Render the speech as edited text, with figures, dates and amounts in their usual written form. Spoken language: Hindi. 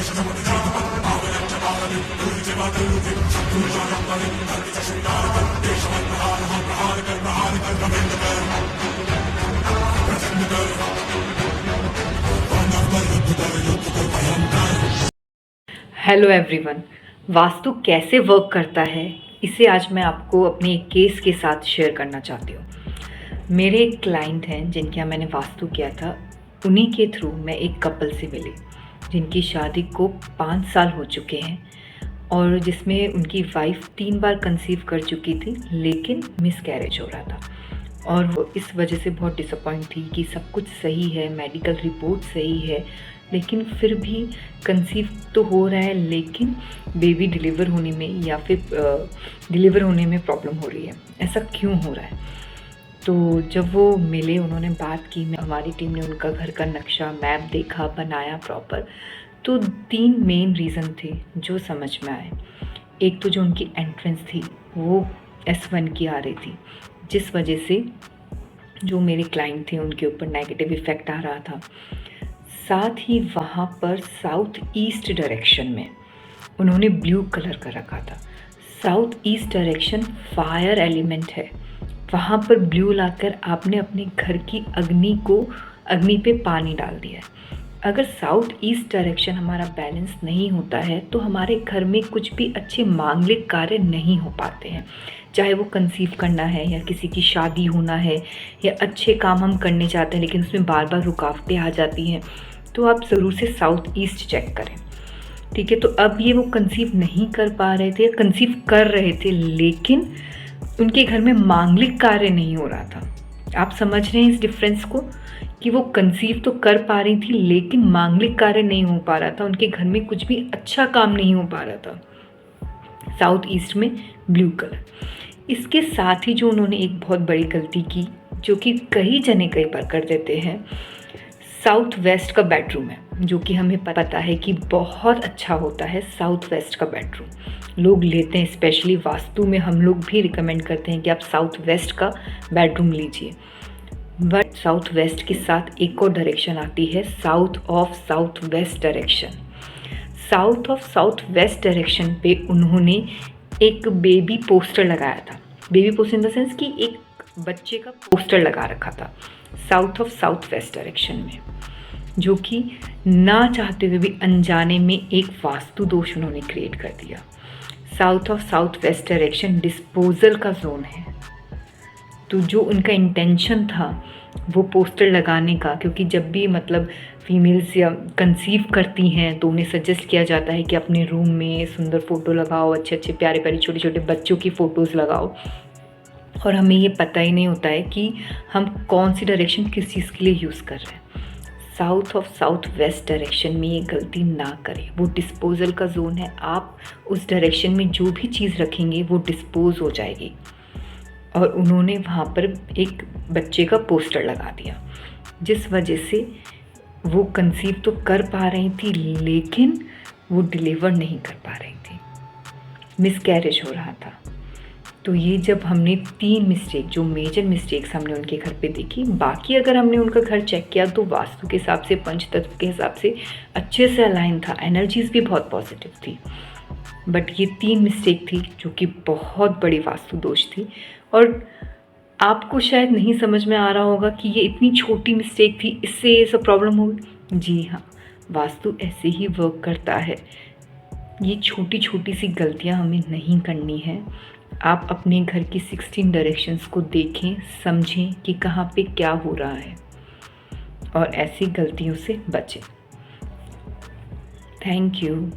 Hello everyone. वास्तु कैसे वर्क करता है इसे आज मैं आपको अपने एक केस के साथ शेयर करना चाहती हूँ। मेरे एक क्लाइंट हैं जिनके यहाँ मैंने वास्तु किया था। उन्हीं के थ्रू मैं एक कपल से मिली जिनकी शादी को 5 साल हो चुके हैं और जिसमें उनकी वाइफ 3 बार कंसीव कर चुकी थी, लेकिन मिसकैरेज हो रहा था और वो इस वजह से बहुत डिसअपॉइंट थी कि सब कुछ सही है, मेडिकल रिपोर्ट सही है, लेकिन फिर भी कंसीव तो हो रहा है, लेकिन बेबी डिलीवर होने में या फिर डिलीवर होने में प्रॉब्लम हो रही है। ऐसा क्यों हो रहा है? तो जब वो मिले, उन्होंने बात की, हमारी टीम ने उनका घर का नक्शा मैप देखा, बनाया प्रॉपर। तो 3 मेन रीज़न थे जो समझ में आए। एक तो जो उनकी एंट्रेंस थी वो S1 की आ रही थी, जिस वजह से जो मेरे क्लाइंट थे उनके ऊपर नेगेटिव इफ़ेक्ट आ रहा था। साथ ही वहाँ पर साउथ ईस्ट डायरेक्शन में उन्होंने ब्लू कलर का रखा था। South east direction fire element है, वहाँ पर ब्लू लाकर आपने अपने घर की अग्नि पे पानी डाल दिया है। अगर साउथ ईस्ट डायरेक्शन हमारा बैलेंस नहीं होता है तो हमारे घर में कुछ भी अच्छे मांगलिक कार्य नहीं हो पाते हैं, चाहे वो कंसीव करना है या किसी की शादी होना है या अच्छे काम हम करने चाहते हैं लेकिन उसमें बार बार रुकावटें आ जाती हैं। तो आप ज़रूर से साउथ ईस्ट चेक करें, ठीक है। तो अब ये वो कंसीव नहीं कर पा रहे थे, कंसीव कर रहे थे लेकिन उनके घर में मांगलिक कार्य नहीं हो रहा था। आप समझ रहे हैं इस डिफरेंस को कि वो कंसीव तो कर पा रही थी लेकिन मांगलिक कार्य नहीं हो पा रहा था, उनके घर में कुछ भी अच्छा काम नहीं हो पा रहा था। साउथ ईस्ट में ब्लू कलर। इसके साथ ही जो उन्होंने एक बहुत बड़ी गलती की, जो कि कई जने कई बार कर देते हैं, साउथ वेस्ट का बेडरूम है, जो कि हमें पता है कि बहुत अच्छा होता है। साउथ वेस्ट का बेडरूम लोग लेते हैं, स्पेशली वास्तु में हम लोग भी रिकमेंड करते हैं कि आप साउथ वेस्ट का बेडरूम लीजिए। बट साउथ वेस्ट के साथ एक और डायरेक्शन आती है, south of south west direction. South of south west direction पे उन्होंने एक बेबी पोस्टर लगाया था। Baby poster in the sense कि एक बच्चे का पोस्टर लगा रखा था south of south west direction में, जो कि ना चाहते हुए भी अनजाने में एक वास्तु दोष उन्होंने क्रिएट कर दिया। South of south west direction disposal का जोन है। तो जो उनका इंटेंशन था वो पोस्टर लगाने का, क्योंकि जब भी मतलब फीमेल्स या कंसीव करती हैं तो उन्हें सजेस्ट किया जाता है कि अपने रूम में सुंदर फ़ोटो लगाओ, अच्छे अच्छे प्यारे प्यारे छोटे छोटे बच्चों की फ़ोटोज़ लगाओ। और हमें ये पता ही नहीं होता है कि हम कौन सी डायरेक्शन किस चीज़ के लिए यूज़ कर रहे हैं। South of south west direction में ये गलती ना करें, वो डिस्पोजल का जोन है। आप उस डायरेक्शन में जो भी चीज़ रखेंगे वो डिस्पोज हो जाएगी। और उन्होंने वहाँ पर एक बच्चे का पोस्टर लगा दिया, जिस वजह से वो कंसीव तो कर पा रही थी लेकिन वो डिलीवर नहीं कर पा रही थी, मिसकैरेज हो रहा था। तो ये जब हमने 3 मिस्टेक, जो मेजर मिस्टेक्स हमने उनके घर पे देखी, बाकी अगर हमने उनका घर चेक किया तो वास्तु के हिसाब से, पंच तत्व के हिसाब से अच्छे से अलाइन था, एनर्जीज भी बहुत पॉजिटिव थी। बट ये 3 मिस्टेक थी जो कि बहुत बड़ी वास्तु दोष थी। और आपको शायद नहीं समझ में आ रहा होगा कि ये इतनी छोटी मिस्टेक थी, इससे ये सब प्रॉब्लम होगी। जी हाँ, वास्तु ऐसे ही वर्क करता है। ये छोटी छोटी सी गलतियाँ हमें नहीं करनी है। आप अपने घर की 16 डायरेक्शंस को देखें, समझें कि कहाँ पे क्या हो रहा है और ऐसी गलतियों से बचें। Thank you.